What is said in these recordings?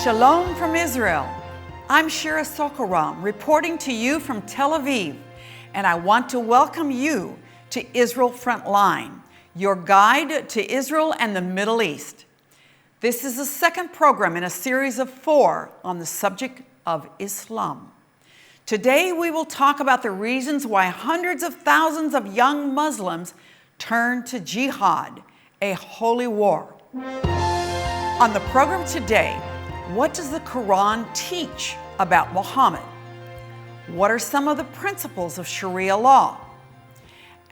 Shalom from Israel. I'm Shira Sorko-Ram, reporting to you from Tel Aviv, and I want to welcome you to Israel Frontline, your guide to Israel and the Middle East. This is the second program in a series of 4 on the subject of Islam. Today we will talk about the reasons why hundreds of thousands of young Muslims turn to Jihad, a holy war. On the program today, what does the Koran teach about Mohammed? What are some of the principles of Sharia law?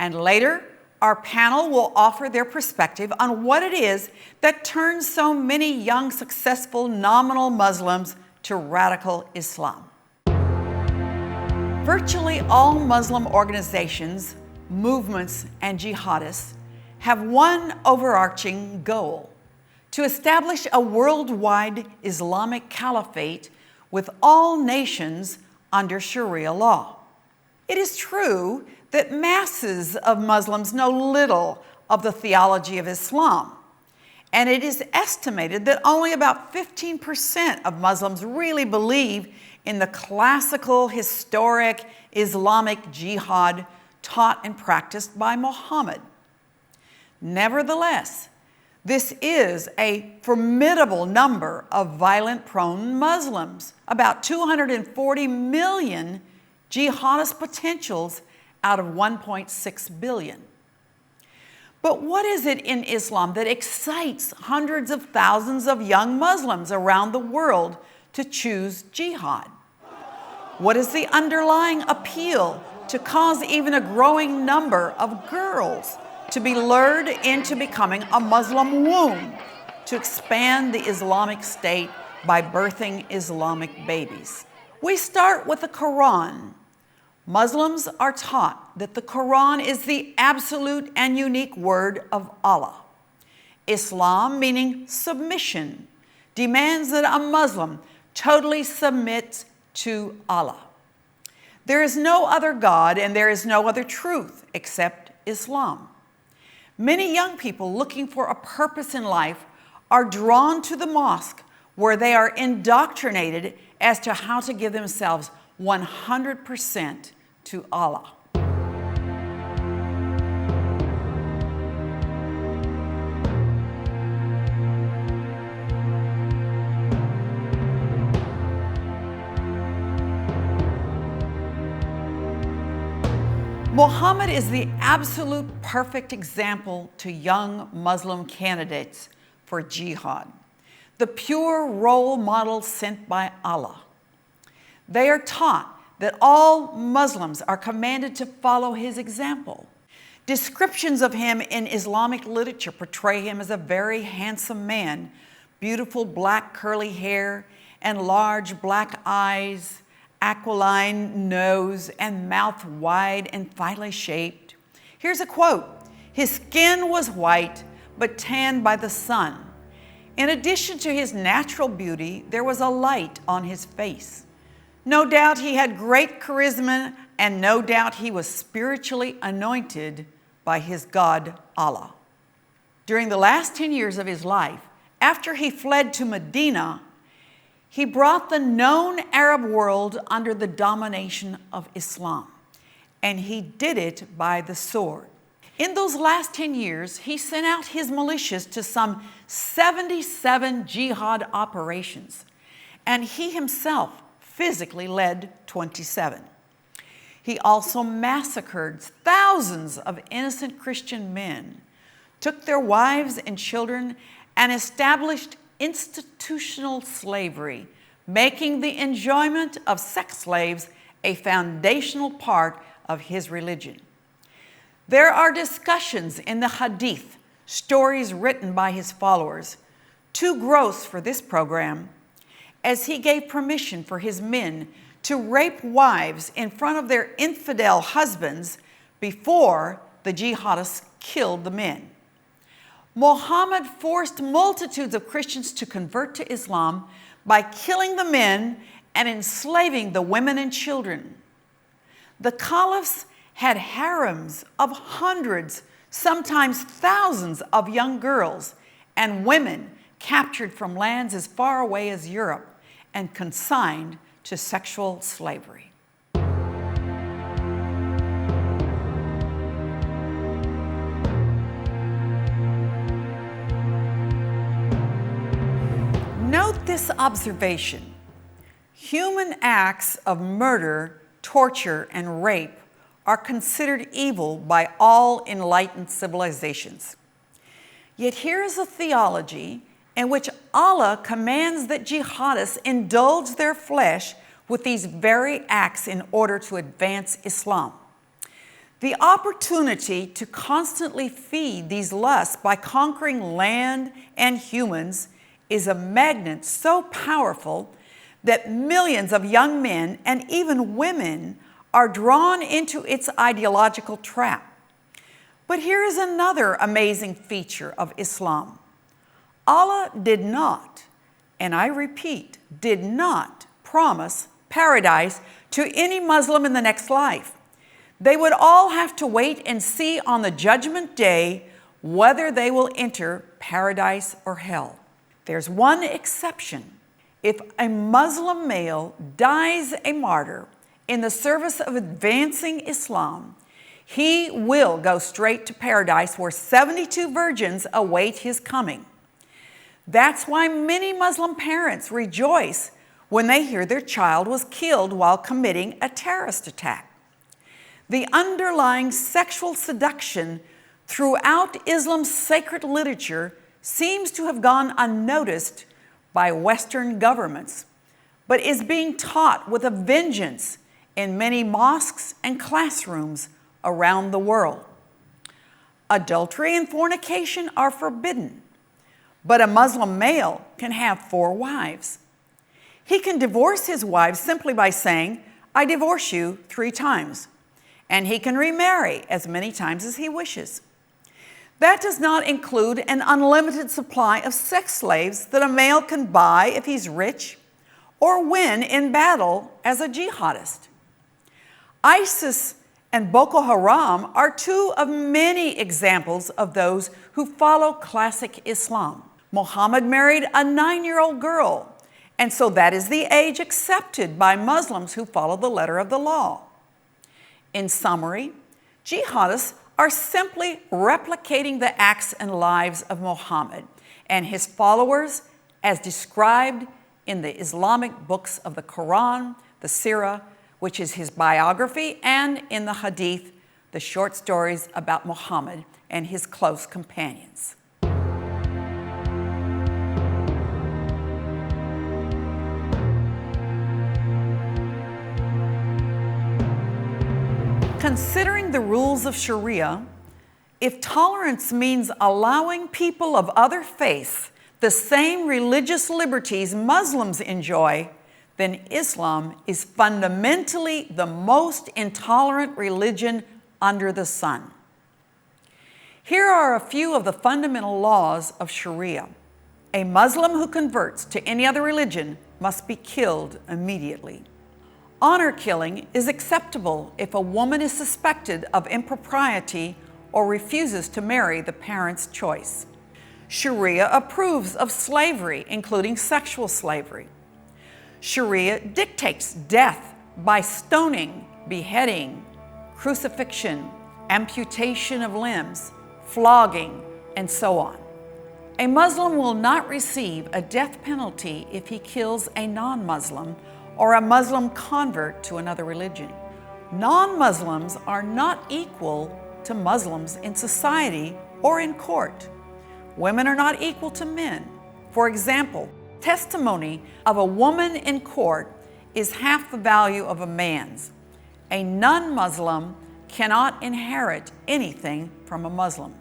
And later, our panel will offer their perspective on what it is that turns so many young, successful, nominal Muslims to radical Islam. Virtually all Muslim organizations, movements, and jihadists have one overarching goal: to establish a worldwide Islamic caliphate with all nations under Sharia law. It is true that masses of Muslims know little of the theology of Islam, and it is estimated that only about 15% of Muslims really believe in the classical, historic Islamic jihad taught and practiced by Mohammed. Nevertheless, this is a formidable number of violent-prone Muslims, about 240 million jihadist potentials out of 1.6 billion. But what is it in Islam that excites hundreds of thousands of young Muslims around the world to choose jihad? What is the underlying appeal to cause even a growing number of girls to be lured into becoming a Muslim womb, to expand the Islamic State by birthing Islamic babies? We start with the Quran. Muslims are taught that the Quran is the absolute and unique word of Allah. Islam, meaning submission, demands that a Muslim totally submits to Allah. There is no other God and there is no other truth except Islam. Many young people looking for a purpose in life are drawn to the mosque, where they are indoctrinated as to how to give themselves 100% to Allah. Mohammed is the absolute perfect example to young Muslim candidates for jihad, the pure role model sent by Allah. They are taught that all Muslims are commanded to follow his example. Descriptions of him in Islamic literature portray him as a very handsome man, beautiful black curly hair and large black eyes, aquiline nose, and mouth wide and finely shaped. Here's a quote: "His skin was white, but tanned by the sun. In addition to his natural beauty, there was a light on his face. No doubt he had great charisma, and no doubt he was spiritually anointed by his God, Allah." During the last 10 years of his life, after he fled to Medina, he brought the known Arab world under the domination of Islam, and he did it by the sword. In those last 10 years, he sent out his militias to some 77 jihad operations, and he himself physically led 27. He also massacred thousands of innocent Christian men, took their wives and children, and established institutional slavery, making the enjoyment of sex slaves a foundational part of his religion. There are discussions in the Hadith, stories written by his followers, too gross for this program, as he gave permission for his men to rape wives in front of their infidel husbands before the jihadists killed the men. Mohammed forced multitudes of Christians to convert to Islam by killing the men and enslaving the women and children. The caliphs had harems of hundreds, sometimes thousands of young girls and women captured from lands as far away as Europe, and consigned to sexual slavery. Note this observation. Human acts of murder, torture, and rape are considered evil by all enlightened civilizations. Yet here is a theology in which Allah commands that jihadists indulge their flesh with these very acts in order to advance Islam. The opportunity to constantly feed these lusts by conquering land and humans is a magnet so powerful that millions of young men and even women are drawn into its ideological trap. But here is another amazing feature of Islam. Allah did not, and I repeat, did not promise paradise to any Muslim in the next life. They would all have to wait and see on the judgment day whether they will enter paradise or hell. There's one exception. If a Muslim male dies a martyr in the service of advancing Islam, he will go straight to paradise where 72 virgins await his coming. That's why many Muslim parents rejoice when they hear their child was killed while committing a terrorist attack. The underlying sexual seduction throughout Islam's sacred literature seems to have gone unnoticed by Western governments, but is being taught with a vengeance in many mosques and classrooms around the world. Adultery and fornication are forbidden, but a Muslim male can have 4 wives. He can divorce his wives simply by saying, "I divorce you 3 times," and he can remarry as many times as he wishes. That does not include an unlimited supply of sex slaves that a male can buy if he's rich or win in battle as a jihadist. ISIS and Boko Haram are 2 of many examples of those who follow classic Islam. Mohammed married a 9-year-old girl, and so that is the age accepted by Muslims who follow the letter of the law. In summary, jihadists are simply replicating the acts and lives of Mohammed and his followers as described in the Islamic books of the Koran, the Shira, which is his biography, and in the Hadith, the short stories about Mohammed and his close companions. Considering the rules of Sharia, if tolerance means allowing people of other faiths the same religious liberties Muslims enjoy, then Islam is fundamentally the most intolerant religion under the sun. Here are a few of the fundamental laws of Sharia. A Muslim who converts to any other religion must be killed immediately. Honor killing is acceptable if a woman is suspected of impropriety or refuses to marry the parent's choice. Sharia approves of slavery, including sexual slavery. Sharia dictates death by stoning, beheading, crucifixion, amputation of limbs, flogging, and so on. A Muslim will not receive a death penalty if he kills a non-Muslim or a Muslim convert to another religion. Non-Muslims are not equal to Muslims in society or in court. Women are not equal to men. For example, testimony of a woman in court is half the value of a man's. A non-Muslim cannot inherit anything from a Muslim.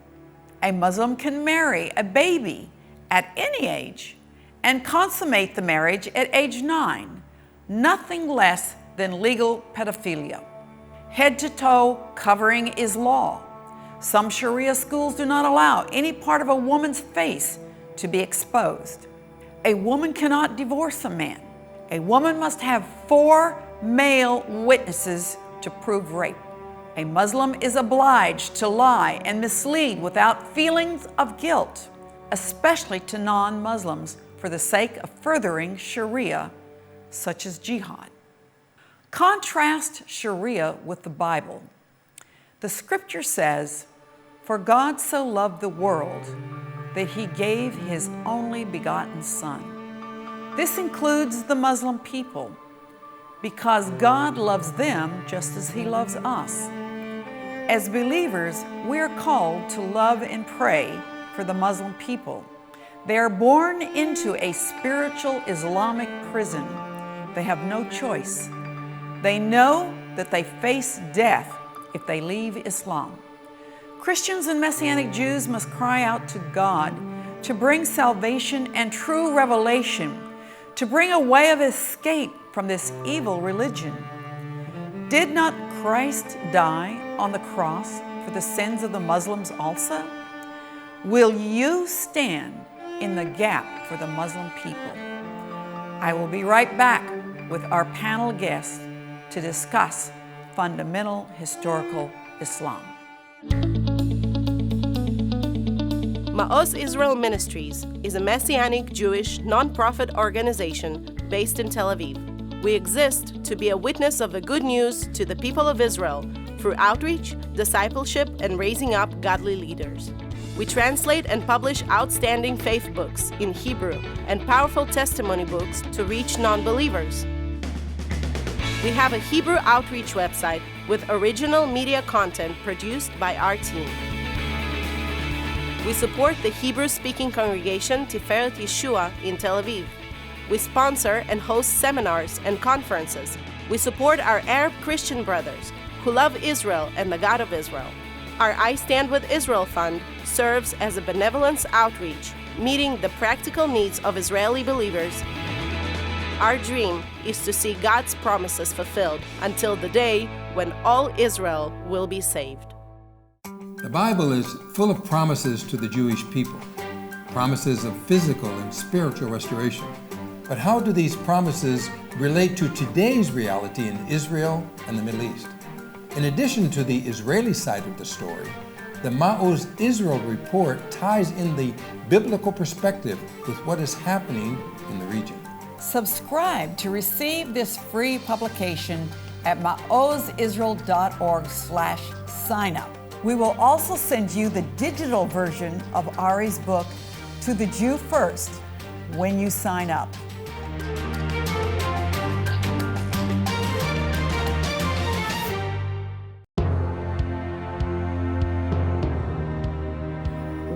A Muslim can marry a baby at any age and consummate the marriage at age 9. Nothing less than legal pedophilia. Head-to-toe covering is law. Some Sharia schools do not allow any part of a woman's face to be exposed. A woman cannot divorce a man. A woman must have 4 male witnesses to prove rape. A Muslim is obliged to lie and mislead without feelings of guilt. especially to non-Muslims, for the sake of furthering Sharia, such as jihad. Contrast Sharia with the Bible. The scripture says, "For God so loved the world that he gave his only begotten Son." This includes the Muslim people, because God loves them just as he loves us. As believers, we are called to love and pray for the Muslim people. They are born into a spiritual Islamic prison. They have no choice. They know that they face death if they leave Islam. Christians and Messianic Jews must cry out to God to bring salvation and true revelation, to bring a way of escape from this evil religion. Did not Christ die on the cross for the sins of the Muslims also? Will you stand in the gap for the Muslim people? I will be right back with our panel guests to discuss fundamental historical Islam. Ma'oz Israel Ministries is a Messianic Jewish nonprofit organization based in Tel Aviv. We exist to be a witness of the good news to the people of Israel through outreach, discipleship, and raising up godly leaders. We translate and publish outstanding faith books in Hebrew and powerful testimony books to reach non-believers. We have a Hebrew outreach website with original media content produced by our team. We support the Hebrew-speaking congregation Tiferet Yeshua in Tel Aviv. We sponsor and host seminars and conferences. We support our Arab Christian brothers who love Israel and the God of Israel. Our I Stand With Israel Fund serves as a benevolence outreach, meeting the practical needs of Israeli believers. Our dream is to see God's promises fulfilled until the day when all Israel will be saved. The Bible is full of promises to the Jewish people, promises of physical and spiritual restoration. But how do these promises relate to today's reality in Israel and the Middle East? In addition to the Israeli side of the story, the Ma'oz Israel report ties in the biblical perspective with what is happening in the region. Subscribe to receive this free publication at maozisrael.org/signup. We will also send you the digital version of Ari's book, To the Jew First, when you sign up.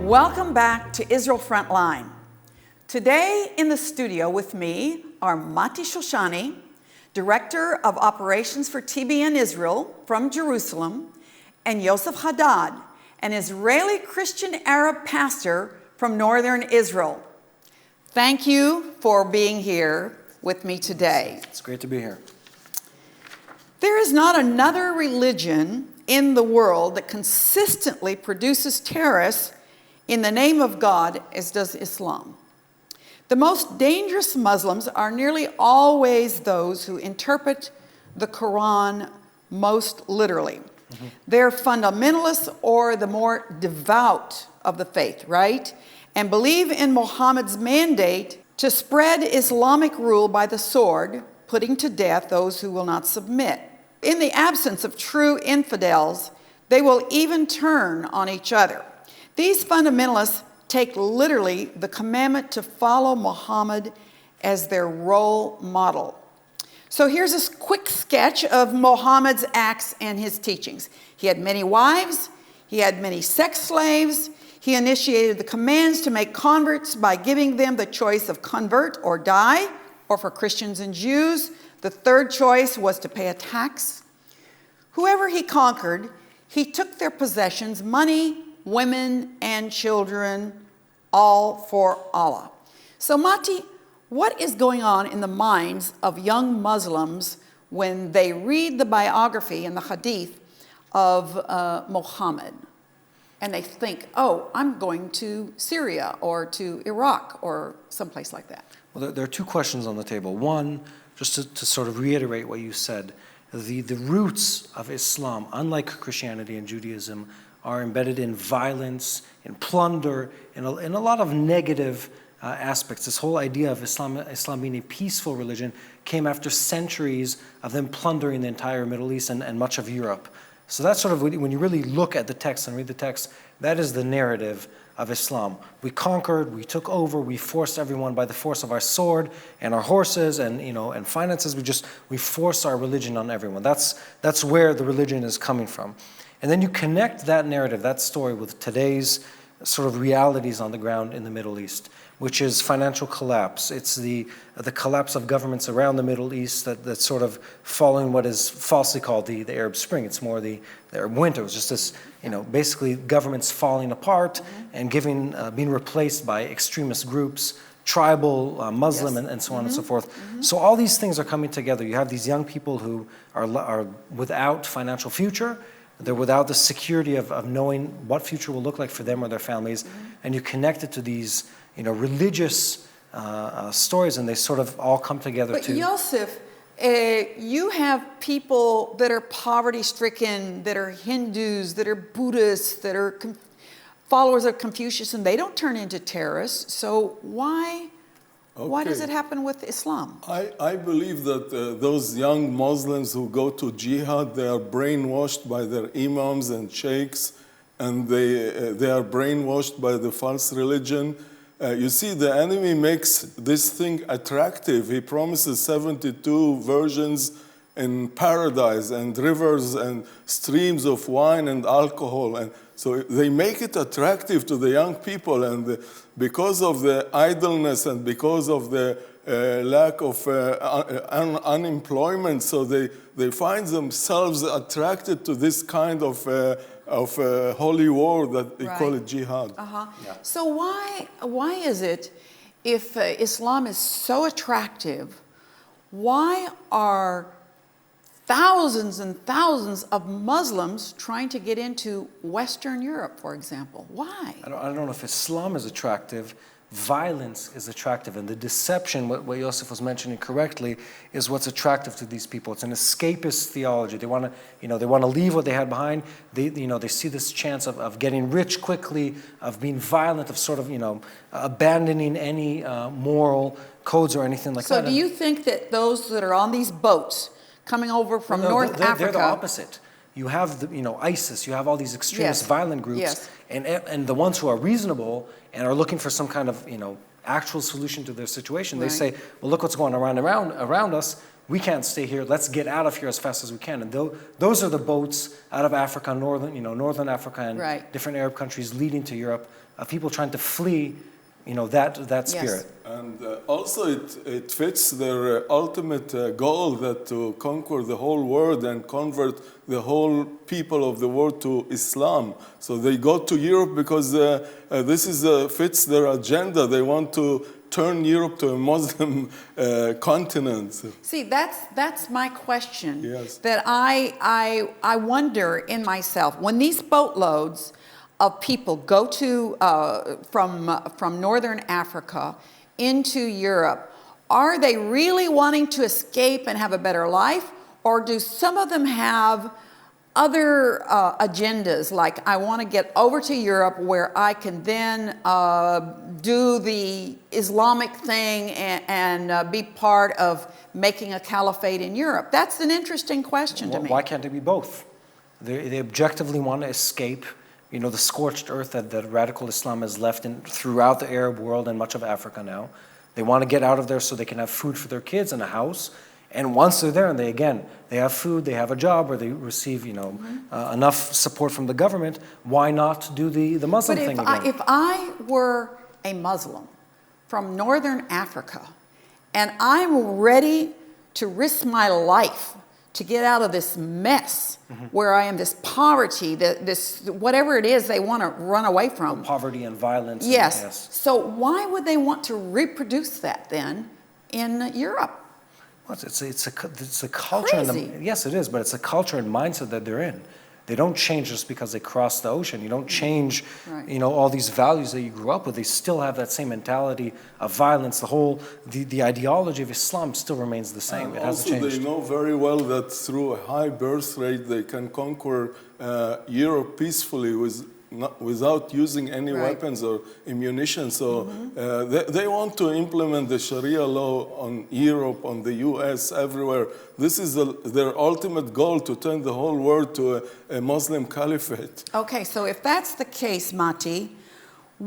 Welcome back to Israel Frontline. Today in the studio with me are Mati Shoshani, Director of Operations for TBN Israel from Jerusalem, and Yosef Haddad, an Israeli Christian Arab pastor from northern Israel. Thank you for being here with me today. It's great to be here. There is not another religion in the world that consistently produces terrorists in the name of God as does Islam. The most dangerous Muslims are nearly always those who interpret the Koran most literally. They're fundamentalists or the more devout of the faith, right? And believe in Mohammed's mandate to spread Islamic rule by the sword, putting to death those who will not submit. In the absence of true infidels, they will even turn on each other. These fundamentalists take literally the commandment to follow Mohammed as their role model. So here's a quick sketch of Mohammed's acts and his teachings. He had many wives, he had many sex slaves, he initiated the commands to make converts by giving them the choice of convert or die, or for Christians and Jews, the third choice was to pay a tax. Whoever he conquered, he took their possessions, money, women, and children, all for Allah. So Mati, what is going on in the minds of young Muslims when they read the biography and the hadith of Mohammed and they think, oh, I'm going to Syria or to Iraq or someplace like that? Well, there are two questions on the table. One, just to sort of reiterate what you said, the roots of Islam, unlike Christianity and Judaism, are embedded in violence, in plunder, in a lot of negative aspects. This whole idea of Islam being a peaceful religion came after centuries of them plundering the entire Middle East and much of Europe. So that's sort of, when you really look at the text and read the text, that is the narrative of Islam. We conquered, we took over, we forced everyone by the force of our sword and our horses and and finances. We forced our religion on everyone. That's where the religion is coming from. And then you connect that narrative, that story, with today's sort of realities on the ground in the Middle East, which is financial collapse. It's the collapse of governments around the Middle East that's sort of following what is falsely called the Arab Spring. It's more the Arab Winter. It was just this, basically governments falling apart and being replaced by extremist groups, tribal, Muslim, and so on and so forth. So all these things are coming together. You have these young people who are without financial future. They're without the security of knowing what future will look like for them or their families. And you connect it to these religious stories, and they sort of all come together. But Yosef, you have people that are poverty-stricken, that are Hindus, that are Buddhists, that are followers of Confucius, and they don't turn into terrorists. So why does it happen with Islam? I believe that those young Muslims who go to jihad, they are brainwashed by their imams and sheikhs, and they are brainwashed by the false religion. You see, the enemy makes this thing attractive. He promises 72 virgins in paradise and rivers and streams of wine and alcohol. And so they make it attractive to the young people. And because of the idleness and because of the lack of unemployment, so they find themselves attracted to this kind of holy war that they call it jihad. So why is it, if Islam is so attractive, why are thousands and thousands of Muslims trying to get into Western Europe, for example? Why? I don't know if Islam is attractive. Violence is attractive, and the deception, what Yosef was mentioning correctly, is what's attractive to these people. It's an escapist theology. They want to leave what they had behind. They see this chance of getting rich quickly, of being violent, of sort of abandoning any moral codes or anything like that. So do you think that those that are on these boats coming over from North Africa... They're the opposite. You have ISIS, you have all all these extremist violent groups, and the ones who are reasonable and are looking for some kind of actual solution to their situation, they say, well, look what's going on around us. We can't stay here. Let's get out of here as fast as we can. And those are the boats out of Africa, northern Africa, and different Arab countries leading to Europe, of people trying to flee that spirit. And also it fits their ultimate goal, that to conquer the whole world and convert the whole people of the world to Islam. So they go to Europe because this fits their agenda. They want to turn Europe to a Muslim continent. See, that's my question. Yes. That I wonder in myself, when these boatloads of people go to from Northern Africa into Europe, are they really wanting to escape and have a better life, or do some of them have other agendas, like I want to get over to Europe where I can then do the Islamic thing and be part of making a caliphate in Europe? That's an interesting question to me. Why can't it be both? They objectively want to escape the scorched earth that radical Islam has left throughout the Arab world and much of Africa now. They want to get out of there so they can have food for their kids and a house. And once they're there and they have food, they have a job, or they receive enough support from the government, why not do the Muslim thing again? If I were a Muslim from Northern Africa and I'm ready to risk my life to get out of this mess where I am, this poverty, this whatever it is they want to run away from. Poverty and violence. Yes. So why would they want to reproduce that then in Europe? Well, it's a culture. Crazy. Yes, it is, but it's a culture and mindset that they're in. They don't change just because they cross the ocean. You don't change, Right. all these values that you grew up with. They still have that same mentality of violence. The ideology of Islam still remains the same. It hasn't Also, changed. they know very well that through a high birth rate, they can conquer Europe peacefully without using any Right. weapons or ammunition. So they want to implement the Sharia law on Europe, on the US, everywhere. This is their ultimate goal, to turn the whole world to a Muslim caliphate. Okay, so if that's the case, Mati,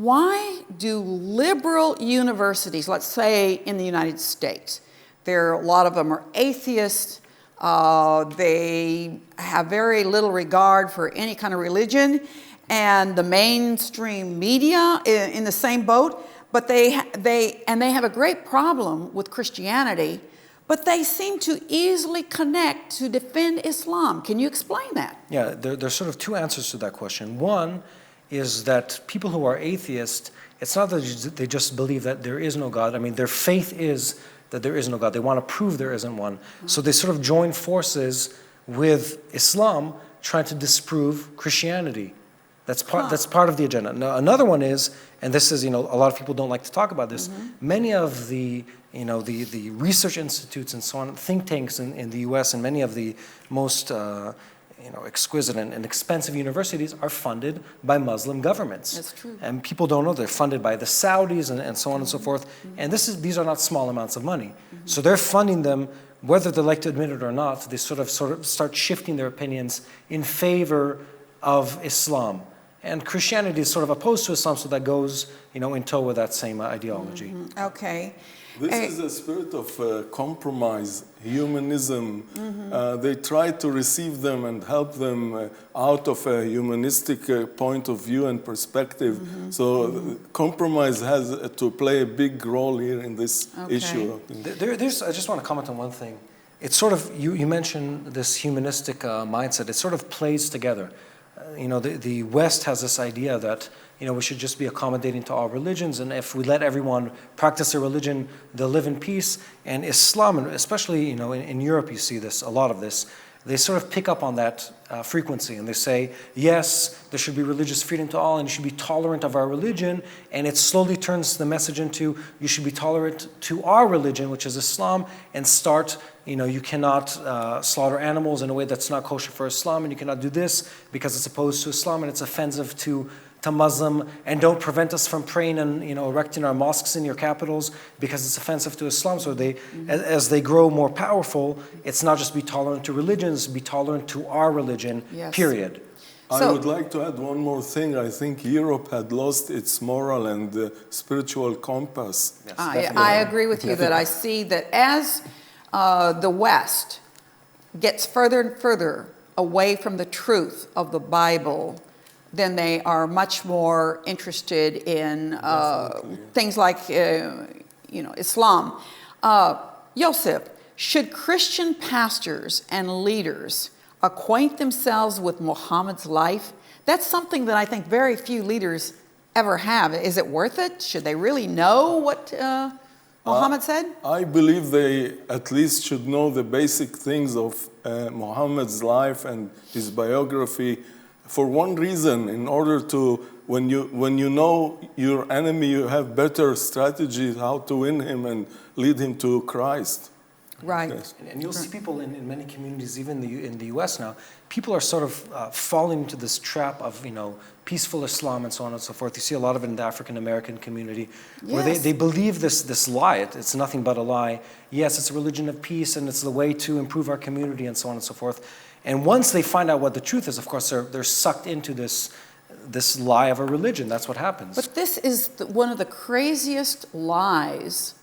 why do liberal universities, let's say in the United States, a lot of them are atheists, they have very little regard for any kind of religion, and the mainstream media in the same boat, but they have a great problem with Christianity, but they seem to easily connect to defend Islam. Can you explain that? Yeah, there's sort of two answers to that question. One is that people who are atheists, it's not that they just believe that there is no God. I mean, their faith is that there is no God. They want to prove there isn't one. So they sort of join forces with Islam, trying to disprove Christianity. That's part of the agenda. Now, another one is, and this is, a lot of people don't like to talk about this, many of the research institutes and so on, think tanks in the US, and many of the most exquisite and expensive universities are funded by Muslim governments. That's true. And people don't know they're funded by the Saudis and so on and so forth. And these are not small amounts of money. So they're funding them, whether they like to admit it or not. They sort of start shifting their opinions in favor of Islam. And Christianity is sort of opposed to Islam, so that goes, in tow with that same ideology. Okay. This is a spirit of compromise, humanism. They try to receive them and help them out of a humanistic point of view and perspective. So compromise has to play a big role here in this issue. I just want to comment on one thing. It's sort of, you mentioned this humanistic mindset. It sort of plays together. The West has this idea that, we should just be accommodating to all religions, and if we let everyone practice their religion, they'll live in peace. And Islam, and especially, in Europe, you see this, a lot of this, they sort of pick up on that frequency, and they say, yes, there should be religious freedom to all, and you should be tolerant of our religion, and it slowly turns the message into, you should be tolerant to our religion, which is Islam, and start, you cannot slaughter animals in a way that's not kosher for Islam, and you cannot do this because it's opposed to Islam, and it's offensive to Muslim, and don't prevent us from praying and erecting our mosques in your capitals because it's offensive to Islam. So as they grow more powerful, it's not just be tolerant to religions, be tolerant to our religion, period. I would like to add one more thing. I think Europe had lost its moral and spiritual compass. Yes, I agree with you that I see that as the West gets further and further away from the truth of the Bible, then they are much more interested in things like, Islam. Yosef, should Christian pastors and leaders acquaint themselves with Mohammed's life? That's something that I think very few leaders ever have. Is it worth it? Should they really know what Mohammed said? I believe they at least should know the basic things of Muhammad's life and his biography. For one reason, in order to, when you know your enemy, you have better strategies how to win him and lead him to Christ. Right. Yes. And you'll see people in many communities, even in the US now, people are sort of falling into this trap of, peaceful Islam and so on and so forth. You see a lot of it in the African American community, where they believe this lie. It's nothing but a lie. Yes, it's a religion of peace, and it's the way to improve our community and so on and so forth. And once they find out what the truth is, of course, they're sucked into this lie of a religion. That's what happens. But this is one of the craziest lies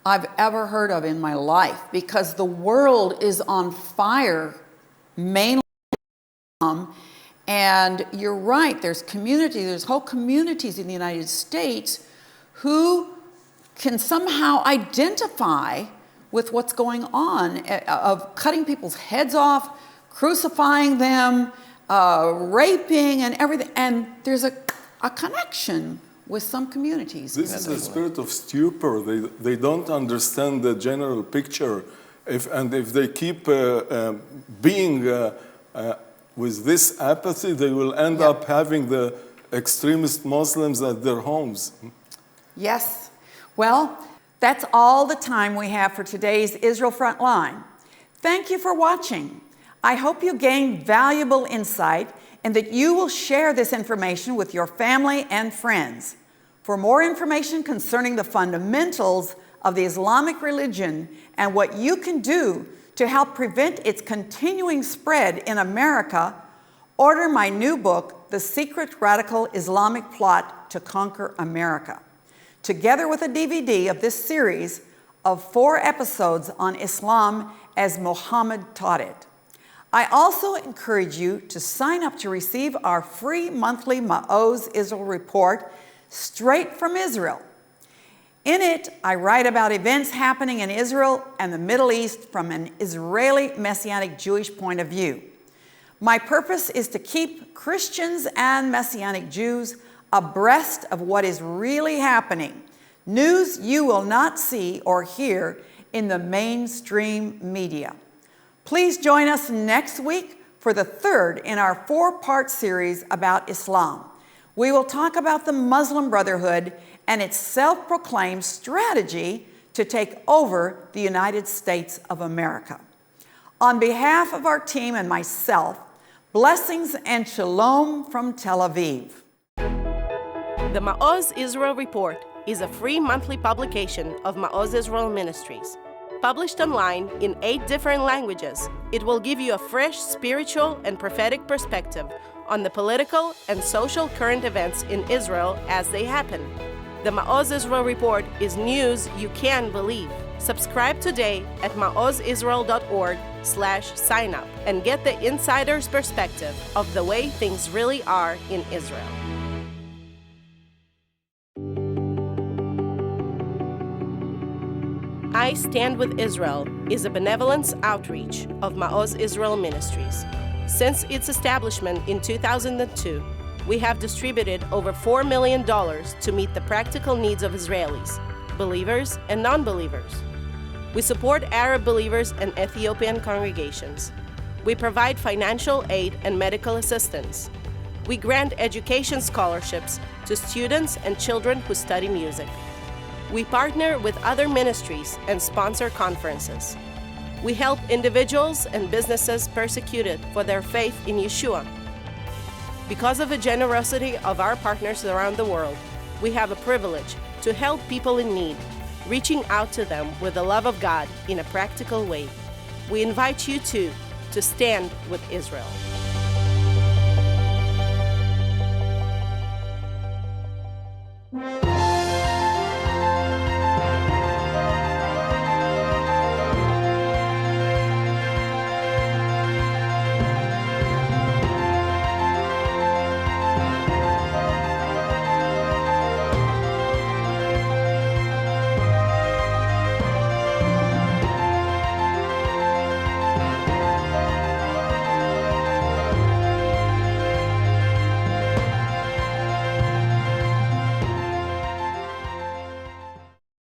I've ever heard of in my life, because the world is on fire, mainly Islam. And you're right, there's whole communities in the United States who can somehow identify with what's going on, of cutting people's heads off, crucifying them, raping and everything. And there's a connection with some communities. This is the spirit of stupor. They don't understand the general picture. If they keep being With this apathy, they will end up having the extremist Muslims at their homes. Yes. Well, that's all the time we have for today's Israel Frontline. Thank you for watching. I hope you gained valuable insight and that you will share this information with your family and friends. For more information concerning the fundamentals of the Islamic religion and what you can do to help prevent its continuing spread in America, order my new book, The Secret Radical Islamic Plot to Conquer America, together with a DVD of this series of 4 episodes on Islam as Mohammed taught it. I also encourage you to sign up to receive our free monthly Ma'oz Israel report straight from Israel. In it, I write about events happening in Israel and the Middle East from an Israeli Messianic Jewish point of view. My purpose is to keep Christians and Messianic Jews abreast of what is really happening, news you will not see or hear in the mainstream media. Please join us next week for the 3rd in our 4-part series about Islam. We will talk about the Muslim Brotherhood and its self-proclaimed strategy to take over the United States of America. On behalf of our team and myself, blessings and shalom from Tel Aviv. The Ma'oz Israel Report is a free monthly publication of Ma'oz Israel Ministries. Published online in 8 different languages, it will give you a fresh spiritual and prophetic perspective on the political and social current events in Israel as they happen. The Ma'oz Israel Report is news you can believe. Subscribe today at maozisrael.org/sign-up and get the insider's perspective of the way things really are in Israel. I Stand with Israel is a benevolence outreach of Ma'oz Israel Ministries. Since its establishment in 2002, we have distributed over $4 million to meet the practical needs of Israelis, believers and non-believers. We support Arab believers and Ethiopian congregations. We provide financial aid and medical assistance. We grant education scholarships to students and children who study music. We partner with other ministries and sponsor conferences. We help individuals and businesses persecuted for their faith in Yeshua. Because of the generosity of our partners around the world, we have a privilege to help people in need, reaching out to them with the love of God in a practical way. We invite you too to stand with Israel.